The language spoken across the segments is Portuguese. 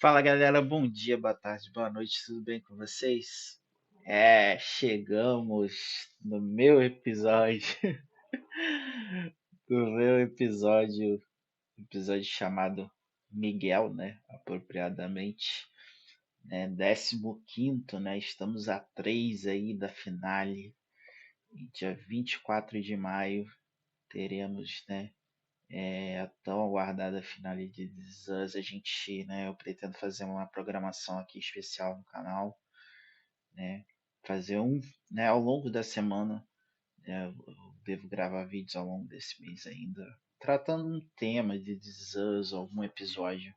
Fala galera, bom dia, boa tarde, boa noite, tudo bem com vocês? Chegamos no meu episódio, no meu episódio chamado Miguel, né? Apropriadamente, né? 15º, né? Estamos a 3 aí da finale. E dia 24 de maio teremos, né? A tão aguardada finale de This Is Us. A gente, né? Eu pretendo fazer uma programação aqui especial no canal, né? Fazer né, ao longo da semana, né, eu devo gravar vídeos ao longo desse mês ainda, tratando um tema de This Is Us, algum episódio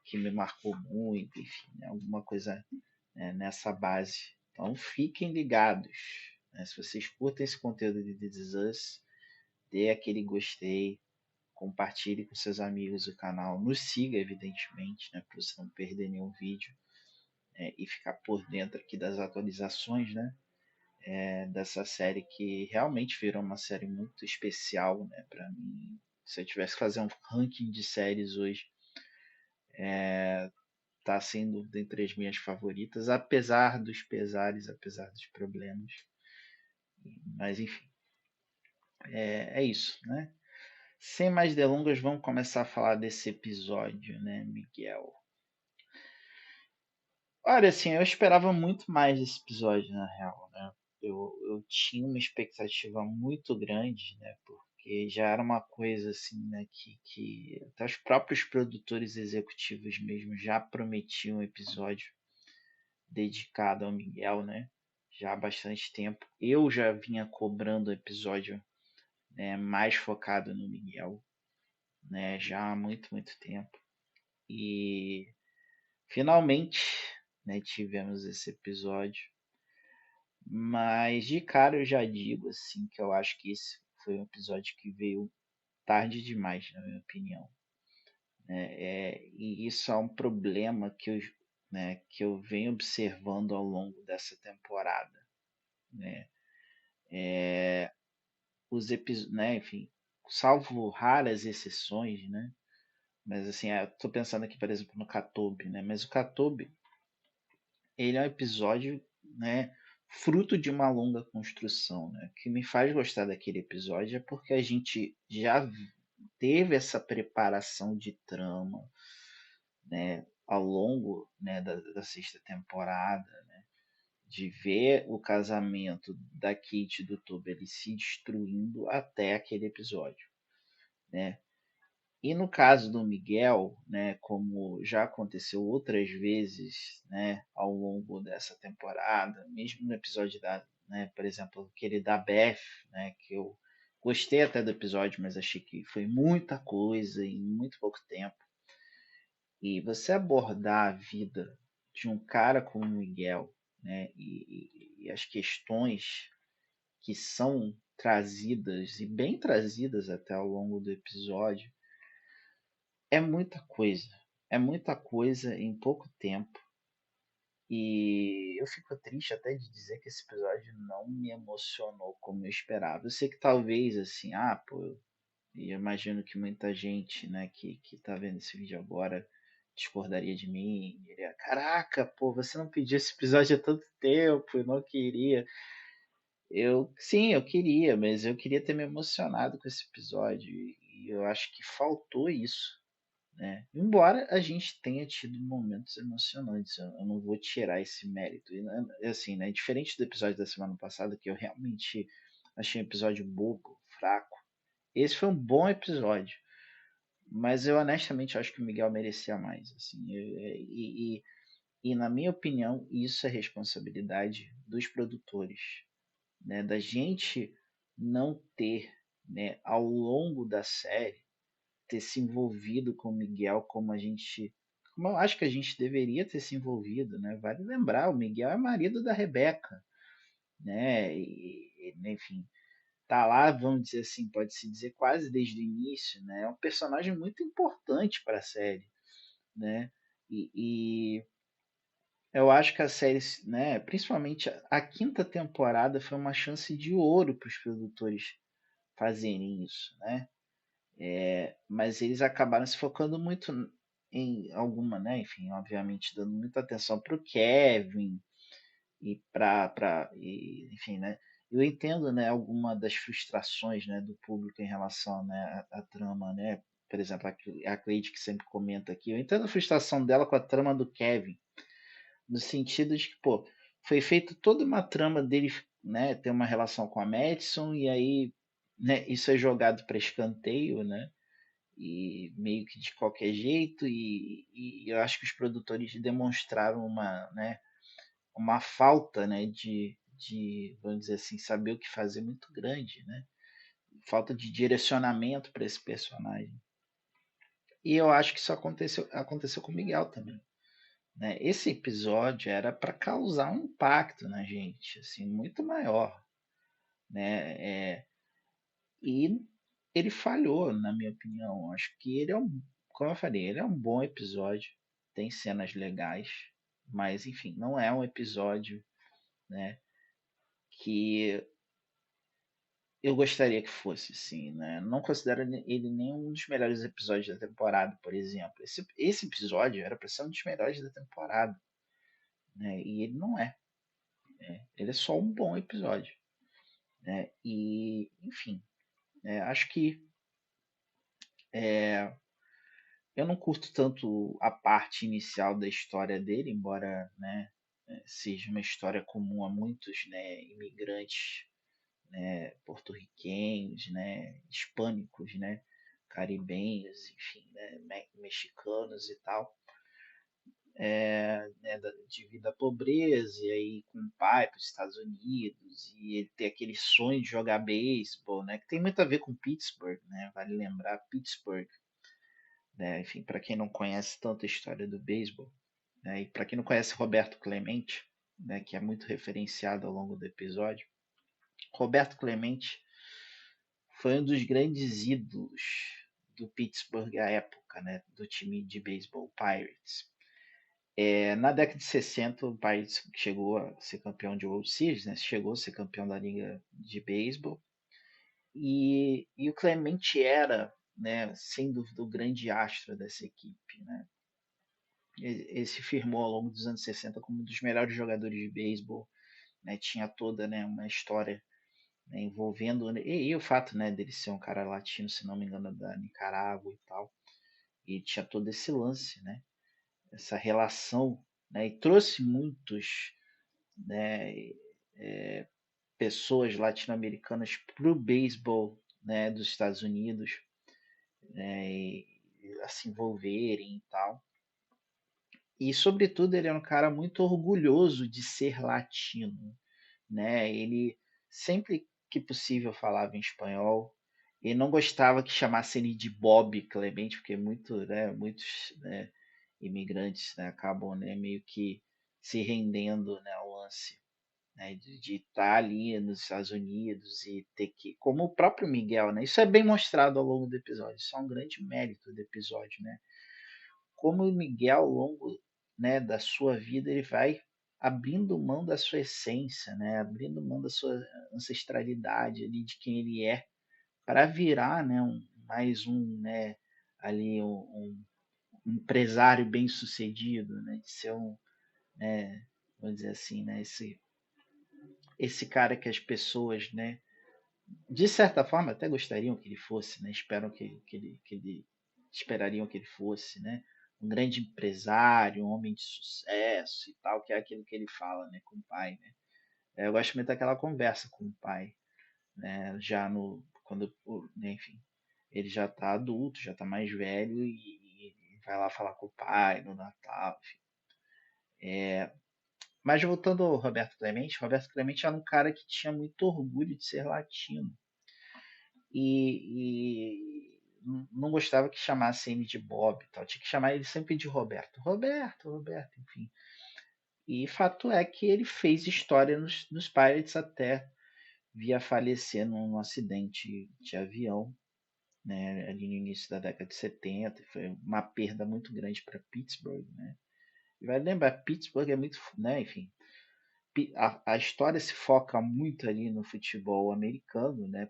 que me marcou muito, enfim, né, alguma coisa, né, nessa base. Então fiquem ligados, né? Se vocês curtem esse conteúdo de This Is Us, dê aquele gostei, compartilhe com seus amigos o canal, nos siga evidentemente, né, para você não perder nenhum vídeo, né, e ficar por dentro aqui das atualizações, né, dessa série que realmente virou uma série muito especial, né, para mim. Se eu tivesse que fazer um ranking de séries hoje, tá sendo dentre as minhas favoritas, apesar dos pesares, apesar dos problemas. Mas enfim, é isso, né? Sem mais delongas, vamos começar a falar desse episódio, né, Miguel? Olha, assim, eu esperava muito mais desse episódio, na real, né? Eu tinha uma expectativa muito grande, né? Porque já era uma coisa, assim, né? Que até os próprios produtores executivos mesmo já prometiam um episódio dedicado ao Miguel, né? Já há bastante tempo. Eu já vinha cobrando o episódio, né, mais focado no Miguel, né? Já há muito, muito tempo. E finalmente, né, tivemos esse episódio. Mas de cara eu já digo assim que eu acho que esse foi um episódio que veio tarde demais, na minha opinião. E isso é um problema que eu venho observando ao longo dessa temporada. Né? Né, enfim, salvo raras exceções, né? Mas assim, eu tô pensando aqui, por exemplo, no Katobi, né? Mas o Katobi, ele é um episódio, né, fruto de uma longa construção, né? O que me faz gostar daquele episódio é porque a gente já teve essa preparação de trama, né, ao longo, né, da sexta temporada, né, de ver o casamento da Kate e do Toby ele se destruindo até aquele episódio, né? E no caso do Miguel, né, como já aconteceu outras vezes, né, ao longo dessa temporada, mesmo no episódio né, por exemplo, aquele da Beth, né, que eu gostei até do episódio, mas achei que foi muita coisa em muito pouco tempo. E você abordar a vida de um cara como o Miguel, né, e as questões que são trazidas e bem trazidas até ao longo do episódio, é muita coisa. É muita coisa em pouco tempo. E eu fico triste até de dizer que esse episódio não me emocionou como eu esperava. Eu sei que talvez, assim, pô, eu imagino que muita gente, né, que tá vendo esse vídeo agora discordaria de mim. Diria, caraca, pô, você não pediu esse episódio há tanto tempo, eu não queria. Sim, eu queria, mas eu queria ter me emocionado com esse episódio. E eu acho que faltou isso, né? Embora a gente tenha tido momentos emocionantes, eu não vou tirar esse mérito. E, né, assim, né, diferente do episódio da semana passada, que eu realmente achei um episódio bobo, fraco, esse foi um bom episódio. Mas eu honestamente acho que o Miguel merecia mais. Assim, e na minha opinião, isso é responsabilidade dos produtores, né? Da gente não ter, né, ao longo da série, ter se envolvido com o Miguel como eu acho que a gente deveria ter se envolvido, né? Vale lembrar, o Miguel é marido da Rebeca, né? Enfim, tá lá, vamos dizer assim, pode se dizer quase desde o início, né? É um personagem muito importante para a série, né? E eu acho que a série, né, principalmente a quinta temporada foi uma chance de ouro para os produtores fazerem isso, né? Mas eles acabaram se focando muito em alguma, né, enfim, obviamente dando muita atenção para o Kevin e enfim, né, eu entendo, né, alguma das frustrações, né, do público em relação, né, à trama, né, por exemplo, a Cleide que sempre comenta aqui, eu entendo a frustração dela com a trama do Kevin, no sentido de que, pô, foi feita toda uma trama dele, né, ter uma relação com a Madison e aí, né, isso é jogado para escanteio, né, e meio que de qualquer jeito e eu acho que os produtores demonstraram uma, né, uma falta, né, vamos dizer assim, saber o que fazer muito grande, né? Falta de direcionamento para esse personagem. E eu acho que isso aconteceu com o Miguel também. Né? Esse episódio era para causar um impacto na gente, assim, muito maior, né? E ele falhou, na minha opinião. Acho que ele é como eu falei, ele é um bom episódio, tem cenas legais, mas enfim, não é um episódio, né, que eu gostaria que fosse, sim, né? Não considero ele nem um dos melhores episódios da temporada, por exemplo. Esse episódio era para ser um dos melhores da temporada, né? E ele não é. Né? Ele é só um bom episódio, né? E, enfim, acho que é, eu não curto tanto a parte inicial da história dele, embora, né, seja uma história comum a muitos, né, imigrantes, né, porto-riquenhos, né, hispânicos, né, caribenhos, enfim, né, mexicanos e tal, né, devido à pobreza, e aí com o pai para os Estados Unidos, e ele ter aquele sonho de jogar beisebol, né, que tem muito a ver com Pittsburgh, né, vale lembrar Pittsburgh, né, enfim, para quem não conhece tanto a história do beisebol, né, e para quem não conhece Roberto Clemente, né, que é muito referenciado ao longo do episódio, Roberto Clemente foi um dos grandes ídolos do Pittsburgh à época, né, do time de beisebol Pirates. Na década de 60, o Pirates chegou a ser campeão de World Series, né, chegou a ser campeão da liga de beisebol, e o Clemente era, né, sem dúvida, o grande astro dessa equipe. Né. Ele se firmou ao longo dos anos 60 como um dos melhores jogadores de beisebol, né, tinha toda, né, uma história, né, envolvendo e o fato, né, dele ser um cara latino, se não me engano, da Nicarágua e tal, e tinha todo esse lance, né, essa relação, né, e trouxe muitos, né, pessoas latino-americanas para o beisebol, né, dos Estados Unidos, né, a se envolverem e tal. E sobretudo ele é um cara muito orgulhoso de ser latino, né? Ele sempre que possível falava em espanhol. Ele não gostava que chamassem ele de Bob Clemente, porque muitos, né, imigrantes, né, acabam, né, meio que se rendendo, né, ao lance, né, de estar ali nos Estados Unidos e ter que, como o próprio Miguel, né, isso é bem mostrado ao longo do episódio, isso é um grande mérito do episódio, né, como o Miguel ao longo, né, da sua vida ele vai abrindo mão da sua essência, né, abrindo mão da sua ancestralidade ali de quem ele é para virar, né, mais um, né, ali um empresário bem sucedido, né, de ser né, vamos dizer assim, né, esse cara que as pessoas, né, de certa forma até gostariam que ele fosse, né, esperariam que ele fosse, né, um grande empresário, um homem de sucesso e tal, que é aquilo que ele fala, né, com o pai, né. Eu gosto muito daquela conversa com o pai, né, já no quando, né, enfim, ele já está adulto, já está mais velho e vai lá falar com o pai no Natal, enfim. Mas voltando ao Roberto Clemente era um cara que tinha muito orgulho de ser latino e não gostava que chamassem ele de Bob, tal. Tinha que chamar ele sempre de Roberto. Roberto, Roberto, enfim. E fato é que ele fez história nos Pirates até vir a falecer num acidente de avião, né, ali no início da década de 70. Foi uma perda muito grande para Pittsburgh. Né? E vai lembrar, Pittsburgh é muito. Né, enfim, a história se foca muito ali no futebol americano, né?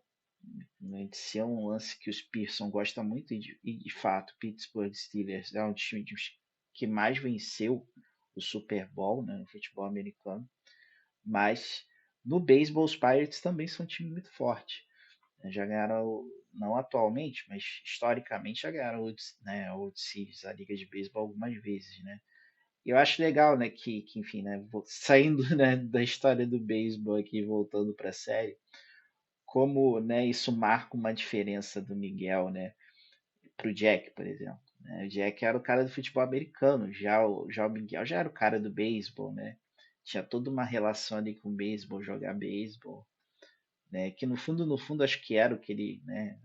né, de ser um lance que os Pearson gosta muito, e de fato, Pittsburgh Steelers é um dos times que mais venceu o Super Bowl, né, no futebol americano, mas no beisebol os Pirates também são um time muito forte. Já ganharam, não atualmente, mas historicamente já ganharam né, a World Series, a Liga de Beisebol, algumas vezes, né? E eu acho legal, né, que enfim, né, saindo, né, da história do beisebol aqui, e voltando para a série, como, né, isso marca uma diferença do Miguel, né, pro Jack, por exemplo. Né? O Jack era o cara do futebol americano, já o Miguel já era o cara do beisebol, né? Tinha toda uma relação ali com o beisebol, jogar beisebol, né? Que no fundo, acho que era o que ele, né?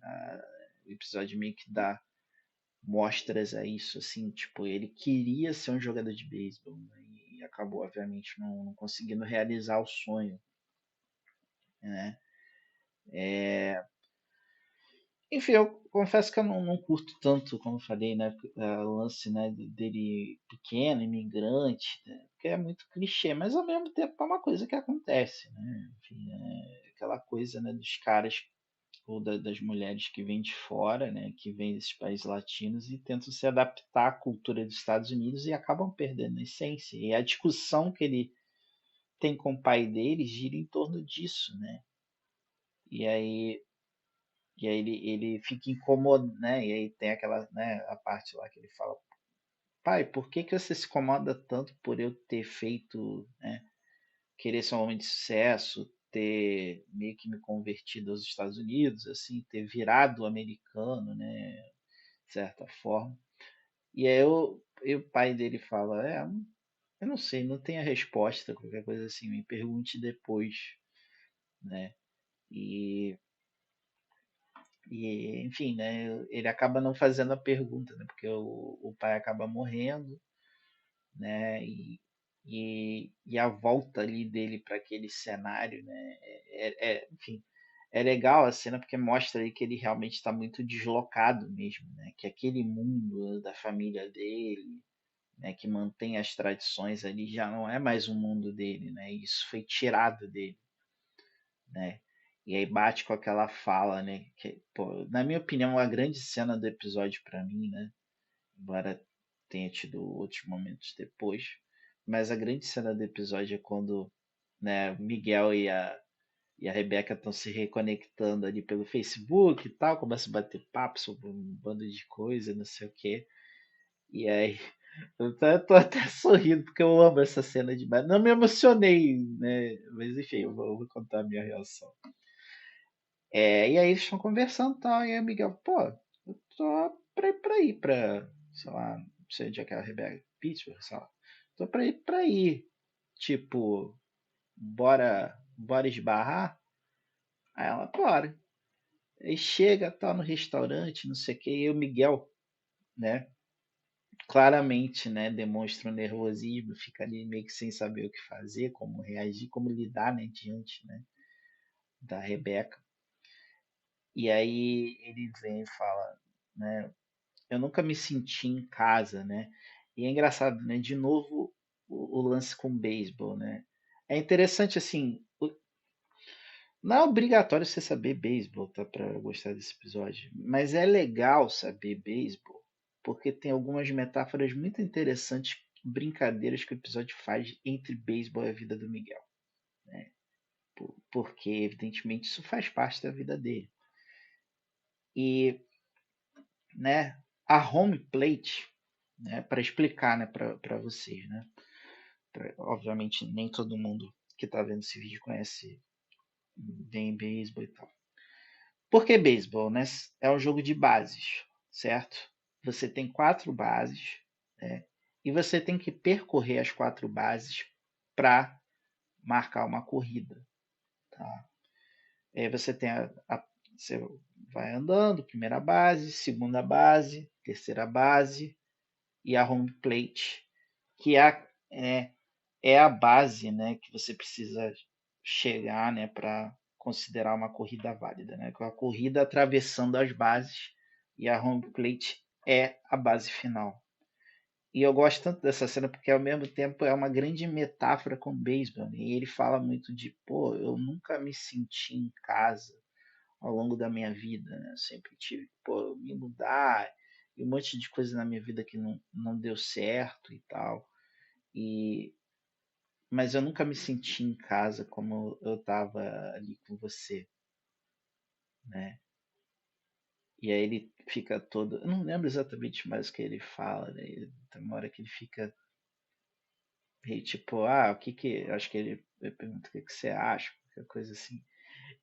O episódio meio que dá mostras a isso, assim, tipo, ele queria ser um jogador de beisebol, né? E acabou, obviamente, não conseguindo realizar o sonho, né? Enfim, eu confesso que eu não curto tanto, como eu falei, né, o lance, né, dele pequeno, imigrante, né, porque é muito clichê, mas ao mesmo tempo é uma coisa que acontece, né? Enfim, é aquela coisa, né, dos caras ou das mulheres que vêm de fora, né, que vêm desses países latinos e tentam se adaptar à cultura dos Estados Unidos e acabam perdendo a essência. E a discussão que ele tem com o pai dele gira em torno disso, né? E aí ele fica incomodado, né? E aí tem aquela, né, a parte lá que ele fala, pai, por que que você se incomoda tanto por eu ter feito, né, querer ser um homem de sucesso, ter meio que me convertido aos Estados Unidos, assim, ter virado americano, né, de certa forma. E aí o pai dele fala, eu não sei, não tenho a resposta, qualquer coisa assim, me pergunte depois, né? E enfim, né, ele acaba não fazendo a pergunta, né, porque o pai acaba morrendo, né, e a volta ali dele para aquele cenário, né, enfim, é legal a cena porque mostra aí que ele realmente está muito deslocado mesmo, né, que aquele mundo da família dele, né, que mantém as tradições ali já não é mais o mundo dele, né, isso foi tirado dele, né? E aí bate com aquela fala, né? Que, pô, na minha opinião, a grande cena do episódio para mim, né? Embora tenha tido outros momentos depois, mas a grande cena do episódio é quando, né, Miguel e a Rebeca estão se reconectando ali pelo Facebook e tal, começam a bater papo sobre um bando de coisa, não sei o quê. E aí eu tô até sorrindo porque eu amo essa cena demais. Não me emocionei, né? Mas enfim, eu vou contar a minha reação. E aí eles estão conversando e tal, e aí o Miguel, pô, eu tô pra ir pra, sei lá, não sei onde é que é a Rebeca, Pittsburgh, sei lá. Tô pra ir, tipo, bora esbarrar? Aí ela, bora. Aí chega, tá no restaurante, não sei o que, e o Miguel, né, claramente, né, demonstra um nervosismo, fica ali meio que sem saber o que fazer, como reagir, como lidar, né, diante, né, da Rebeca. E aí ele vem e fala, né, eu nunca me senti em casa, né? E é engraçado, né? De novo, o lance com o beisebol, né? É interessante, assim, não é obrigatório você saber beisebol, tá? Pra gostar desse episódio. Mas é legal saber beisebol, porque tem algumas metáforas muito interessantes, brincadeiras que o episódio faz entre beisebol e a vida do Miguel, né? Porque, evidentemente, isso faz parte da vida dele. E, né, a home plate, né, para explicar, né, para vocês, né? Obviamente, nem todo mundo que está vendo esse vídeo conhece bem beisebol e tal. Por que beisebol, né? É um jogo de bases, certo? Você tem 4 bases, né? E você tem que percorrer as 4 bases para marcar uma corrida, tá? Aí você tem você vai andando, primeira base, segunda base, terceira base e a home plate, que é a base, né, que você precisa chegar, né, para considerar uma corrida válida, né? Com a corrida atravessando as bases e a home plate é a base final. E eu gosto tanto dessa cena porque ao mesmo tempo é uma grande metáfora com o beisebol, né? E ele fala muito de, pô, eu nunca me senti em casa, ao longo da minha vida, né? Eu sempre tive, pô, me mudar e um monte de coisa na minha vida que não deu certo e tal. E, mas eu nunca me senti em casa como eu estava ali com você, né? E aí ele fica todo. Eu não lembro exatamente mais o que ele fala, né? Tem uma hora que ele fica meio tipo, o que que. Acho que ele pergunta o que que você acha, qualquer coisa assim.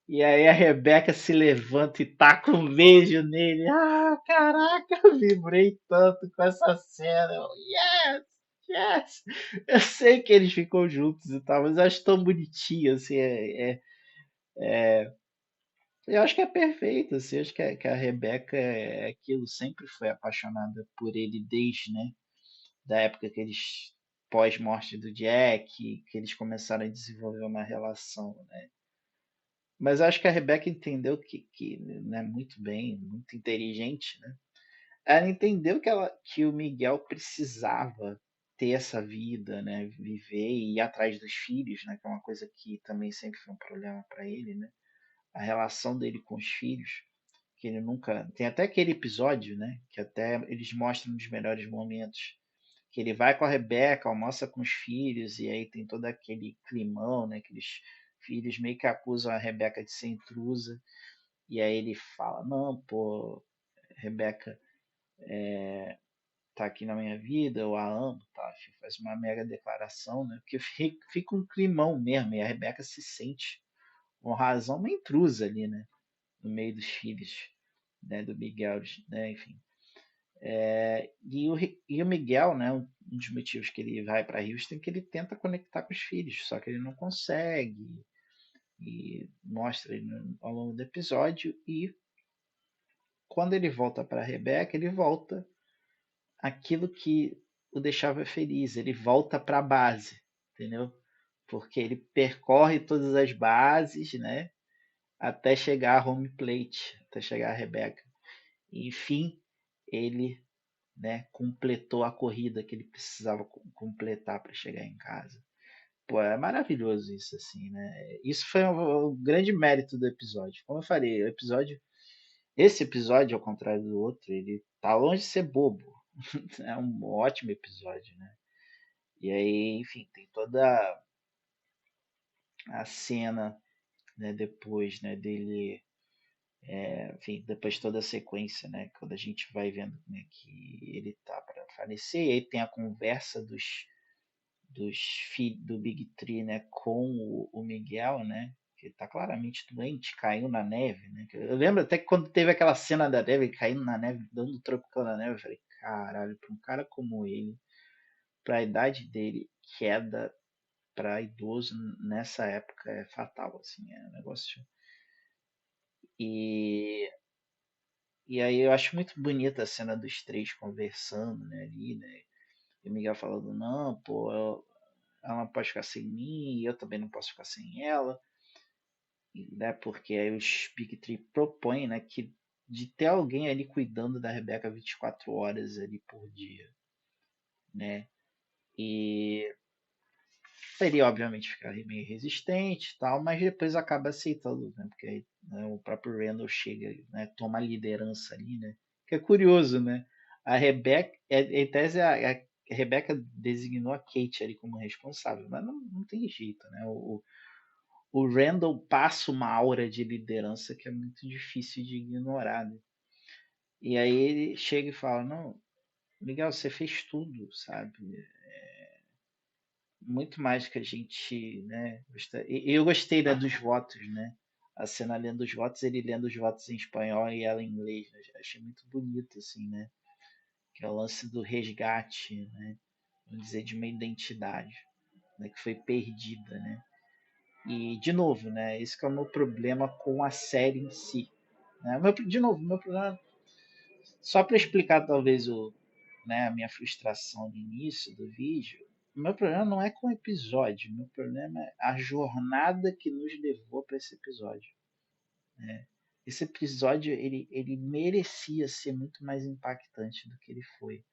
E aí a Rebeca se levanta e taca um beijo nele. Ah, caraca, eu vibrei tanto com essa cena. Yes, yes. Eu sei que eles ficam juntos e tal, mas eu acho tão bonitinho, assim, eu acho que é perfeito, assim, eu acho que a Rebeca é aquilo, sempre foi apaixonada por ele desde, né, da época que eles, pós-morte do Jack, que eles começaram a desenvolver uma relação, né. Mas eu acho que a Rebeca entendeu que né, muito bem, muito inteligente, né. Ela entendeu que o Miguel precisava ter essa vida, né, viver e ir atrás dos filhos, né, que é uma coisa que também sempre foi um problema para ele, né, a relação dele com os filhos, que ele nunca. Tem até aquele episódio, né? Que até eles mostram nos melhores momentos. Que ele vai com a Rebeca, almoça com os filhos, e aí tem todo aquele climão, né? Aqueles filhos meio que acusam a Rebeca de ser intrusa. E aí ele fala, não, pô, Rebeca tá aqui na minha vida, eu a amo, tá? Faz uma mega declaração, né? Porque fica um climão mesmo, e a Rebeca se sente, com razão, uma intrusa ali, né? No meio dos filhos, né, do Miguel, né, enfim. E o Miguel, né, um dos motivos que ele vai para Houston é que ele tenta conectar com os filhos, só que ele não consegue, e mostra ao longo do episódio. E quando ele volta para Rebecca, ele volta aquilo que o deixava feliz, ele volta para a base, entendeu? Porque ele percorre todas as bases, né, até chegar a home plate, até chegar a Rebecca. Enfim, ele, né, completou a corrida que ele precisava completar para chegar em casa. Pô, é maravilhoso isso, assim, né? Isso foi o grande mérito do episódio. Como eu falei, esse episódio, ao contrário do outro, ele tá longe de ser bobo. É um ótimo episódio, né? E aí, enfim, tem toda a cena, né, depois, né, dele, enfim, depois toda a sequência, né, quando a gente vai vendo como é que ele tá para falecer, e aí tem a conversa dos filhos do Big Tree, né, com o Miguel, né, que tá claramente doente, caiu na neve, né. Eu lembro até que quando teve aquela cena da neve, caindo na neve, dando tropicão na neve, eu falei, caralho, para um cara como ele, para a idade dele, queda para idoso nessa época é fatal, assim, é um negócio. E, e aí eu acho muito bonita a cena dos três conversando, né, ali, né, e o Miguel falando, não, pô, ela não pode ficar sem mim, e eu também não posso ficar sem ela, né? Porque aí os Big Three propõem, né, que de ter alguém ali cuidando da Rebeca 24 horas ali por dia, né? E ele obviamente fica meio resistente e tal, mas depois acaba aceitando, né? Porque aí, né, o próprio Randall chega, né, toma a liderança ali, né? Que é curioso, né? A Rebeca, em tese, a Rebeca designou a Kate ali como responsável, mas não tem jeito, né? O Randall passa uma aura de liderança que é muito difícil de ignorar, né? E aí ele chega e fala, não, Miguel, você fez tudo, sabe? Muito mais que a gente, né? E eu gostei, né, dos votos, né? A cena lendo os votos, ele lendo os votos em espanhol e ela em inglês, né? Achei muito bonito, assim, né? Que é o lance do resgate, né? Vamos dizer, de uma identidade, né? Que foi perdida, né? E, de novo, né? Esse que é o meu problema com a série em si. Né? De novo, meu problema, só para explicar talvez né, a minha frustração no início do vídeo, o meu problema não é com o episódio, o meu problema é a jornada que nos levou para esse episódio. Né? Esse episódio ele merecia ser muito mais impactante do que ele foi.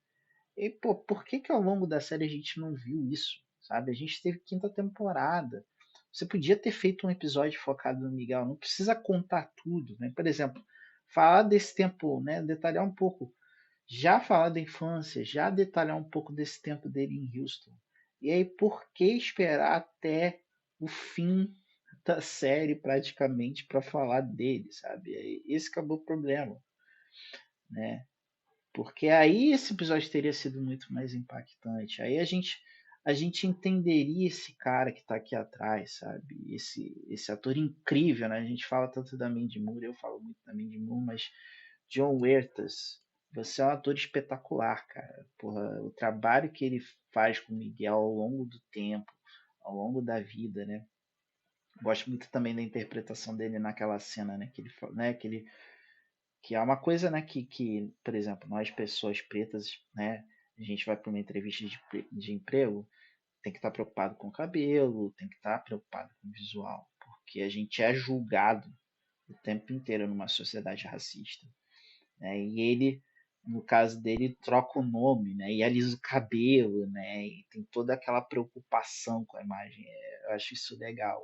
E, por que ao longo da série a gente não viu isso? Sabe? A gente teve quinta temporada. Você podia ter feito um episódio focado no Miguel, não precisa contar tudo, né? Por exemplo, falar desse tempo, né? Detalhar um pouco, já falar da infância, já detalhar um pouco desse tempo dele em Houston. E aí, por que esperar até o fim da série praticamente para falar dele, sabe? Esse acabou o problema, né? Porque aí esse episódio teria sido muito mais impactante. Aí a gente entenderia esse cara que tá aqui atrás, sabe? Esse ator incrível, né? A gente fala tanto da Mandy Moore, eu falo muito da Mandy Moore, mas John Huertas, você é um ator espetacular, cara. Porra, o trabalho que ele faz com o Miguel ao longo do tempo, ao longo da vida, né? Gosto muito também da interpretação dele naquela cena, né? Que é uma coisa, né, que, por exemplo, nós pessoas pretas, né, a gente vai para uma entrevista de emprego, tem que estar preocupado com o cabelo, tem que estar preocupado com o visual, porque a gente é julgado o tempo inteiro numa sociedade racista, né? E ele, no caso dele, troca o nome, né, e alisa o cabelo, né, e tem toda aquela preocupação com a imagem. Eu acho isso legal,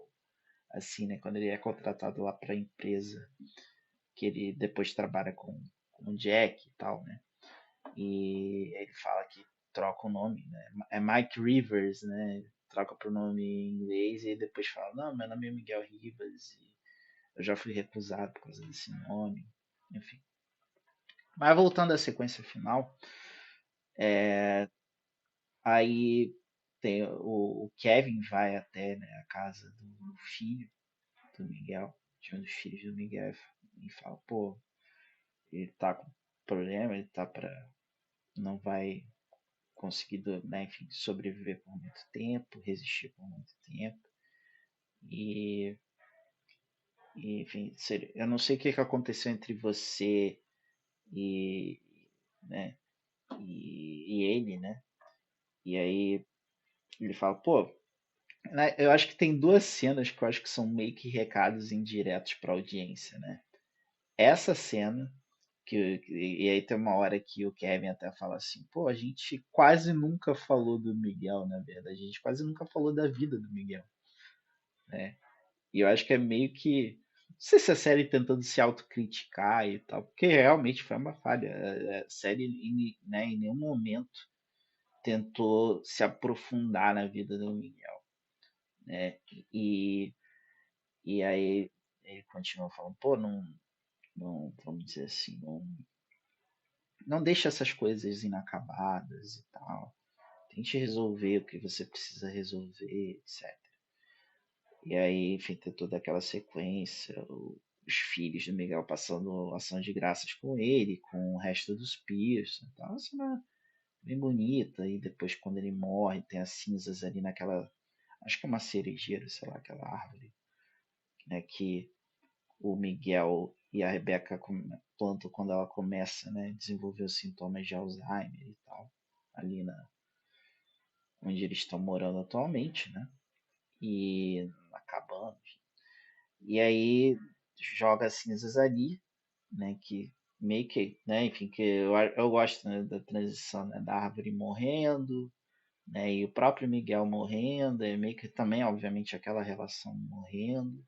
assim, né, quando ele é contratado lá para a empresa que ele depois trabalha com o Jack e tal, né? E ele fala que troca o nome, né? É Mike Rivers, né? Troca pro nome em inglês e depois fala, não, meu nome é Miguel Rivers e eu já fui recusado por causa desse nome, enfim. Mas voltando à sequência final, aí tem o Kevin vai até, né, a casa do filho do Miguel, de um dos filhos do Miguel, e fala, pô, ele tá com problema, ele tá pra. Não vai conseguir, né, enfim, sobreviver por muito tempo, resistir por muito tempo. E, enfim, eu não sei o que aconteceu entre você e, né, e ele, né? E aí ele fala, pô, né, eu acho que tem duas cenas que eu acho que são meio que recados indiretos para a audiência, né? Essa cena e aí tem uma hora que o Kevin até fala assim, pô, a gente quase nunca falou do Miguel, na verdade, a gente quase nunca falou da vida do Miguel, né? E eu acho que é meio que, não sei se a série tentando se autocriticar e tal, porque realmente foi uma falha. A série, né, em nenhum momento tentou se aprofundar na vida do Miguel, né? E, e aí ele continua falando, pô, não, vamos dizer assim, não deixa essas coisas inacabadas e tal. Tente resolver o que você precisa resolver, etc. E aí, enfim, tem toda aquela sequência, os filhos do Miguel passando ação de graças com ele, com o resto dos Pierce. Então, uma cena bem bonita. E depois, quando ele morre, tem as cinzas ali naquela. Acho que é uma cerejeira, sei lá, aquela árvore, né? Que o Miguel e a Rebeca plantam quando ela começa, né? Desenvolver os sintomas de Alzheimer e tal. Ali onde eles estão morando atualmente, né? E na cabana. E aí joga as cinzas ali, né? Que meio que, né? Enfim, que eu gosto, né, da transição, né, da árvore morrendo, né? E o próprio Miguel morrendo, é meio que também, obviamente, aquela relação morrendo.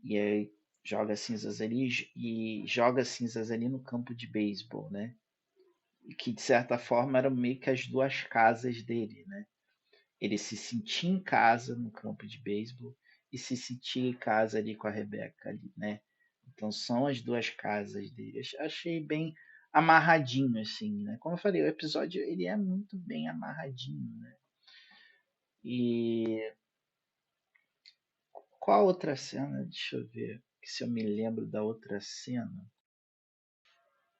E aí joga cinzas ali e joga cinzas ali no campo de beisebol, né? E que de certa forma eram meio que as duas casas dele, né? Ele se sentia em casa no campo de beisebol e se sentia em casa ali com a Rebeca ali, né? Então são as duas casas dele. Achei bem amarradinho assim, né? Como eu falei, o episódio ele é muito bem amarradinho, né? E qual outra cena? Deixa eu ver se eu me lembro da outra cena.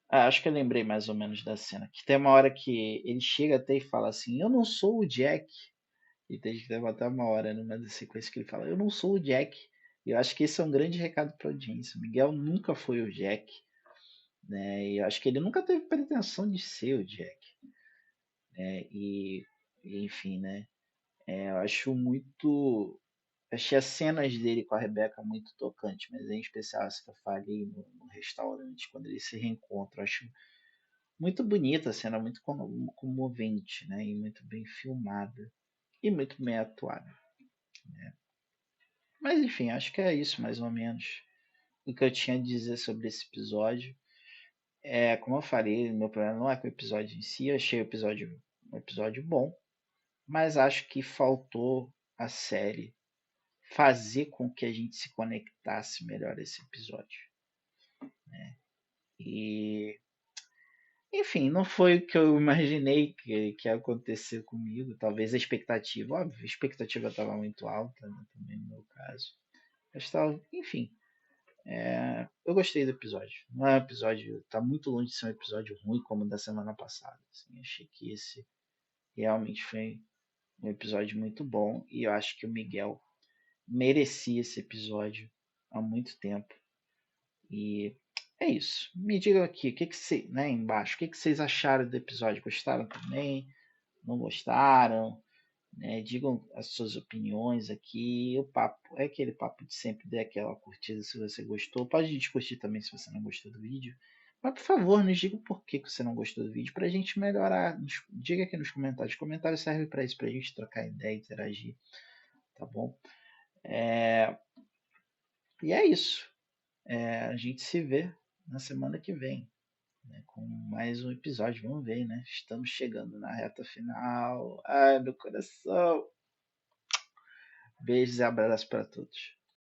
Ah, acho que eu lembrei mais ou menos da cena. Que tem uma hora que ele chega até e fala assim: Eu não sou o Jack. E tem que levar até uma hora numa das sequências que ele fala: Eu não sou o Jack. E eu acho que esse é um grande recado para a audiência. O Miguel nunca foi o Jack, né? E eu acho que ele nunca teve pretensão de ser o Jack, né? Enfim, né? Eu acho muito. Achei as cenas dele com a Rebeca muito tocantes, mas em especial essa que eu falei no restaurante, quando eles se reencontram. Eu acho muito bonita a cena, muito comovente, né? E muito bem filmada. E muito bem atuada, né? Mas enfim, acho que é isso mais ou menos o que eu tinha a dizer sobre esse episódio. Como eu falei, meu problema não é com o episódio em si, eu achei um episódio bom, mas acho que faltou a série fazer com que a gente se conectasse melhor a esse episódio. E, enfim, não foi o que eu imaginei que ia acontecer comigo. Talvez a expectativa, óbvio, a expectativa estava muito alta, né, também no meu caso. Mas tava, enfim, eu gostei do episódio. Não é um episódio, tá muito longe de ser um episódio ruim como o da semana passada. Assim, achei que esse realmente foi um episódio muito bom e eu acho que o Miguel merecia esse episódio há muito tempo. E é isso. Me digam aqui, o que que você, né, embaixo, o que que vocês acharam do episódio? Gostaram também? Não gostaram? Né? Digam as suas opiniões aqui. O papo é aquele papo de sempre, dê aquela curtida se você gostou. Pode discutir também se você não gostou do vídeo. Mas por favor, nos diga por que você não gostou do vídeo para a gente melhorar. Diga aqui nos comentários. Comentários servem para isso, para a gente trocar ideia, interagir, tá bom? E é isso. A gente se vê na semana que vem, né, com mais um episódio. Vamos ver, né? Estamos chegando na reta final. Ai, meu coração. Beijos e abraços para todos.